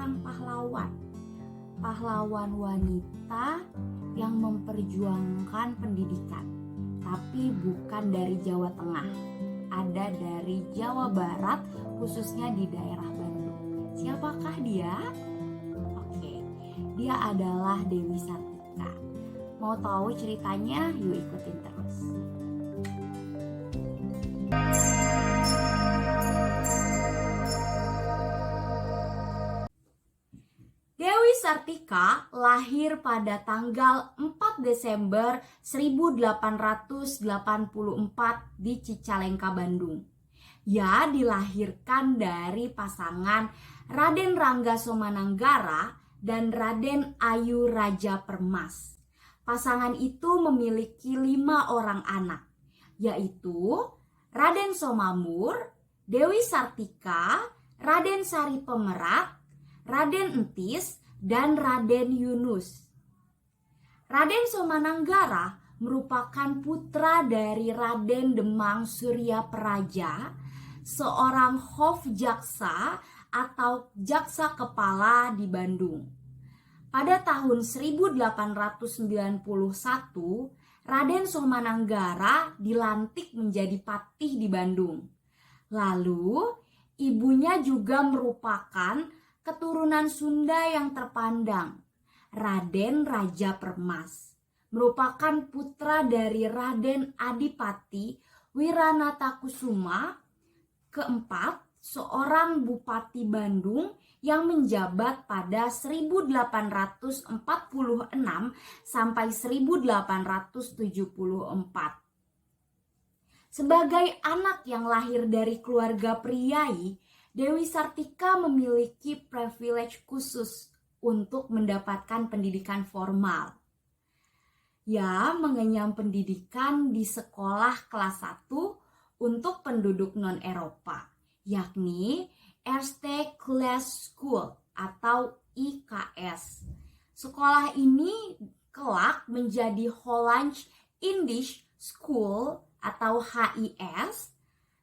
merupakan pahlawan wanita yang memperjuangkan pendidikan, tapi bukan dari Jawa Tengah, ada dari Jawa Barat, khususnya di daerah Bandung. Siapakah dia? Oke, dia adalah Dewi Sartika. Mau tahu ceritanya? Yuk ikutin terus. Dewi Sartika lahir pada tanggal 4 Desember 1884 di Cicalengka, Bandung. Ia dilahirkan dari pasangan Raden Rangga Somananggara dan Raden Ayu Raja Permas. Pasangan itu memiliki 5 orang anak, yaitu Raden Somamur, Dewi Sartika, Raden Sari Pemerak, Raden Entis, dan Raden Yunus. Raden Somananggara merupakan putra dari Raden Demang Surya Praja, seorang hofjaksa atau jaksa kepala di Bandung. Pada tahun 1891, Raden Somananggara dilantik menjadi patih di Bandung. Lalu, ibunya juga merupakan keturunan Sunda yang terpandang, Raden Raja Permas, merupakan putra dari Raden Adipati Wiranatakusuma keempat, seorang Bupati Bandung yang menjabat pada 1846 sampai 1874. Sebagai anak yang lahir dari keluarga priai, Dewi Sartika memiliki privilege khusus untuk mendapatkan pendidikan formal. Ia mengenyam pendidikan di sekolah kelas 1 untuk penduduk non-Eropa, yakni Eerste Class School atau IKS. Sekolah ini kelak menjadi Hollands Indisch School atau HIS.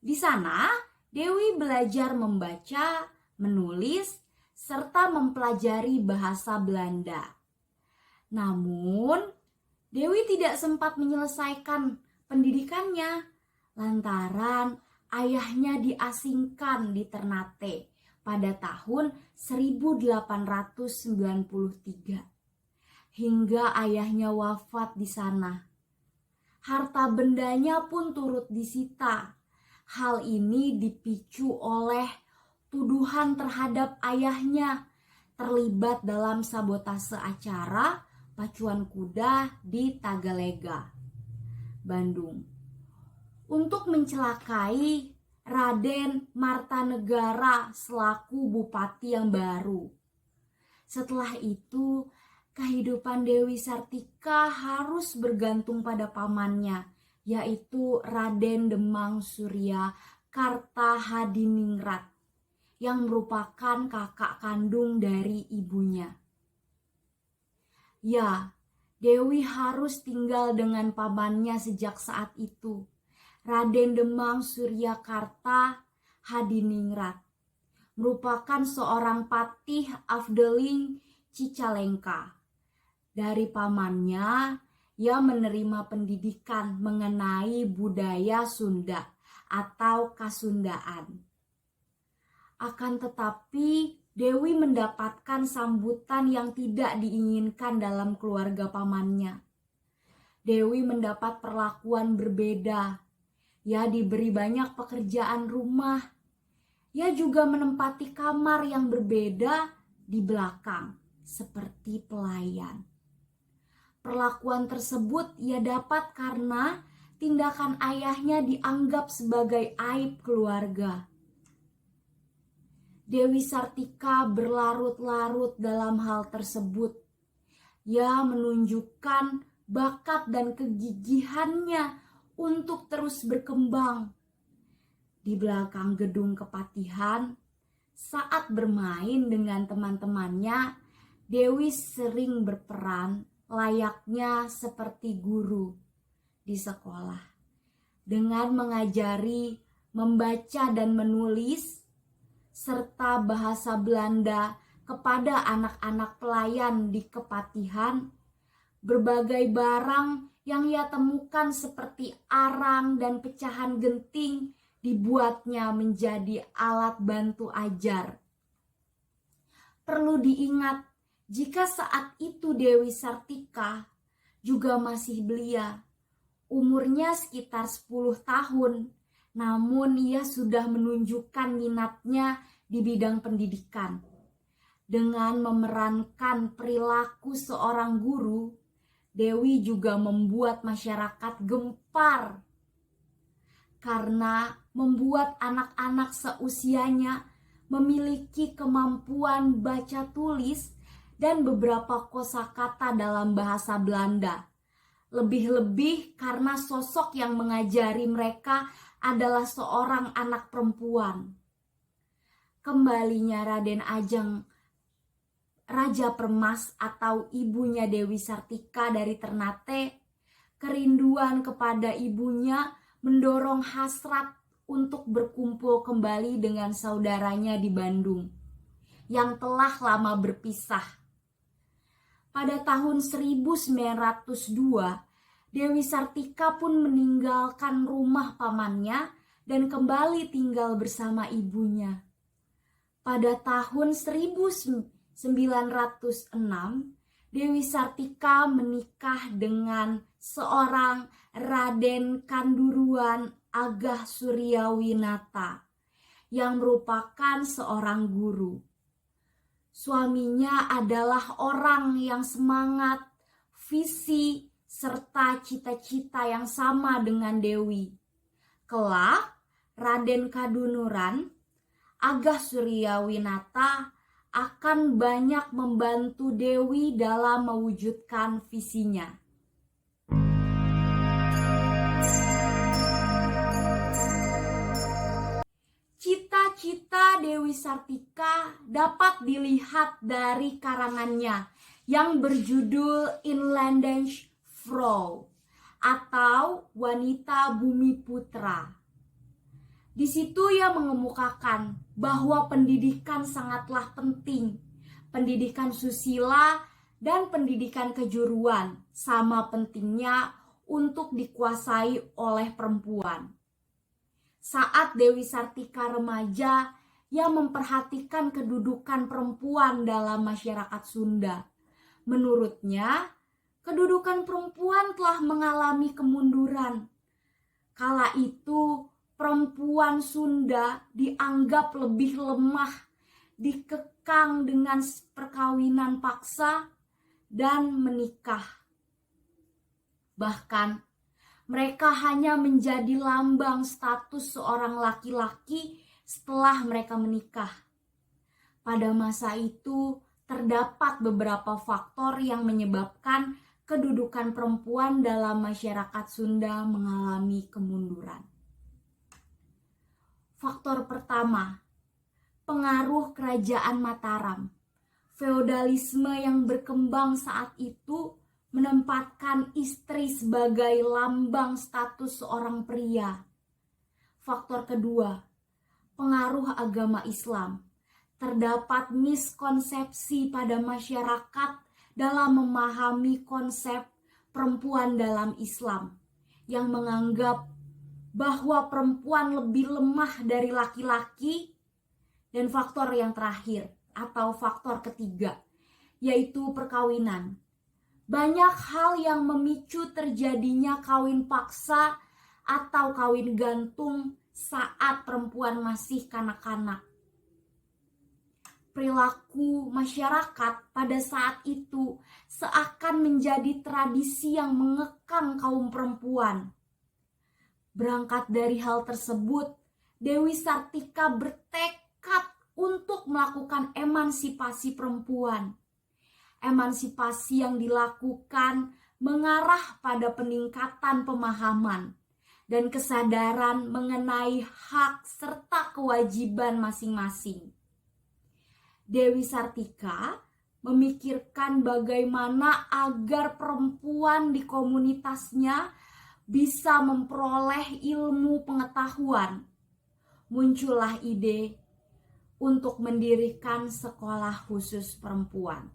Di sana, Dewi belajar membaca, menulis, serta mempelajari bahasa Belanda. Namun, Dewi tidak sempat menyelesaikan pendidikannya lantaran ayahnya diasingkan di Ternate pada tahun 1893 hingga ayahnya wafat di sana. Harta bendanya pun turut disita. Hal ini dipicu oleh tuduhan terhadap ayahnya terlibat dalam sabotase acara pacuan kuda di Tagalega, Bandung, untuk mencelakai Raden Martanegara selaku bupati yang baru. Setelah itu, kehidupan Dewi Sartika harus bergantung pada pamannya, yaitu Raden Demang Surya Kartahadiningrat, yang merupakan kakak kandung dari ibunya. Ya, Dewi harus tinggal dengan pamannya sejak saat itu. Raden Demang Surya Kartahadiningrat merupakan seorang patih Afdeling Cicalengka. Dari pamannya, ia menerima pendidikan mengenai budaya Sunda atau Kasundaan. Akan tetapi, Dewi mendapatkan sambutan yang tidak diinginkan dalam keluarga pamannya. Dewi mendapat perlakuan berbeda. Ia diberi banyak pekerjaan rumah. Ia juga menempati kamar yang berbeda di belakang, seperti pelayan. Perlakuan tersebut ia dapat karena tindakan ayahnya dianggap sebagai aib keluarga. Dewi Sartika berlarut-larut dalam hal tersebut. Ia menunjukkan bakat dan kegigihannya untuk terus berkembang. Di belakang gedung kepatihan, saat bermain dengan teman-temannya, Dewi sering berperan layaknya seperti guru di sekolah, dengan mengajari membaca dan menulis serta bahasa Belanda kepada anak-anak pelayan di kepatihan, berbagai barang yang ia temukan seperti arang dan pecahan genting dibuatnya menjadi alat bantu ajar. Perlu diingat, jika saat itu Dewi Sartika juga masih belia, umurnya sekitar 10 tahun, namun ia sudah menunjukkan minatnya di bidang pendidikan. Dengan memerankan perilaku seorang guru, Dewi juga membuat masyarakat gempar karena membuat anak-anak seusianya memiliki kemampuan baca tulis dan beberapa kosakata dalam bahasa Belanda. Lebih-lebih karena sosok yang mengajari mereka adalah seorang anak perempuan. Kembalinya Raden Ajeng, Raja Permas atau ibunya Dewi Sartika dari Ternate, kerinduan kepada ibunya mendorong hasrat untuk berkumpul kembali dengan saudaranya di Bandung yang telah lama berpisah. Pada tahun 1902, Dewi Sartika pun meninggalkan rumah pamannya dan kembali tinggal bersama ibunya. Pada tahun 1906, Dewi Sartika menikah dengan seorang Raden Kanduruan Agah Suryawinata yang merupakan seorang guru. Suaminya adalah orang yang semangat, visi, serta cita-cita yang sama dengan Dewi. Kelak, Raden Kadunuran Agah Suryawinata akan banyak membantu Dewi dalam mewujudkan visinya. Cita-cita Dewi Sartika dapat dilihat dari karangannya yang berjudul Inlandsche Vrouw atau Wanita Bumi Putra. Di situ ia mengemukakan bahwa pendidikan sangatlah penting. Pendidikan susila dan pendidikan kejuruan sama pentingnya untuk dikuasai oleh perempuan. Saat Dewi Sartika remaja, ia memperhatikan kedudukan perempuan dalam masyarakat Sunda. Menurutnya, kedudukan perempuan telah mengalami kemunduran. Kala itu, perempuan Sunda dianggap lebih lemah, dikekang dengan perkawinan paksa dan menikah. Bahkan mereka hanya menjadi lambang status seorang laki-laki setelah mereka menikah. Pada masa itu terdapat beberapa faktor yang menyebabkan kedudukan perempuan dalam masyarakat Sunda mengalami kemunduran. Faktor pertama, pengaruh kerajaan Mataram. Feodalisme yang berkembang saat itu menempatkan istri sebagai lambang status seorang pria. Faktor kedua, pengaruh agama Islam. Terdapat miskonsepsi pada masyarakat dalam memahami konsep perempuan dalam Islam yang menganggap bahwa perempuan lebih lemah dari laki-laki. Dan faktor yang terakhir atau faktor ketiga, yaitu perkawinan. Banyak hal yang memicu terjadinya kawin paksa atau kawin gantung saat perempuan masih kanak-kanak. Perilaku masyarakat pada saat itu seakan menjadi tradisi yang mengekang kaum perempuan. Berangkat dari hal tersebut, Dewi Sartika bertekad untuk melakukan emansipasi perempuan. Emansipasi yang dilakukan mengarah pada peningkatan pemahaman dan kesadaran mengenai hak serta kewajiban masing-masing. Dewi Sartika memikirkan bagaimana agar perempuan di komunitasnya bisa memperoleh ilmu pengetahuan. Muncullah ide untuk mendirikan sekolah khusus perempuan.